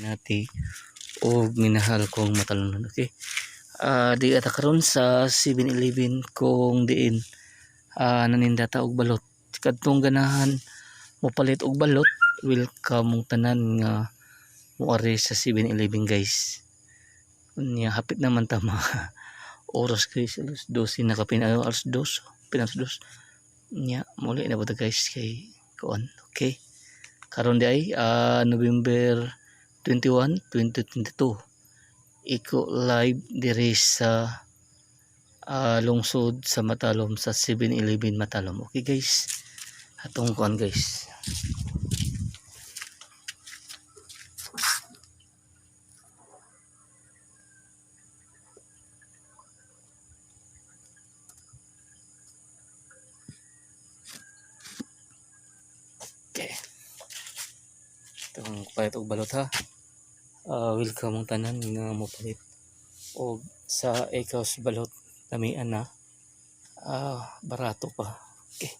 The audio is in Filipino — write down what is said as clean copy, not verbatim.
nati o minahal kong matalunan. Okay. Di ata karon sa 7-Eleven kung diin nanindata og balot. Kadtong ganahan mopalit og balot, welcome mong tanan nga moari sa 7-Eleven guys. Unya hapit naman tama oras guys, alas 12 na kapin, alas 2 pinas 2 nya muli na ba guys kay kuan. Okay, karon di ay November 21, 2022 iko live diri sa lungsod sa Matalom sa 7-Eleven Matalom. Okay guys, atong kuan guys. Okay, itong palit og balot ha. Welcome mong tanan nga mopalit og sa ikaw balot lamian na barato pa. Okay,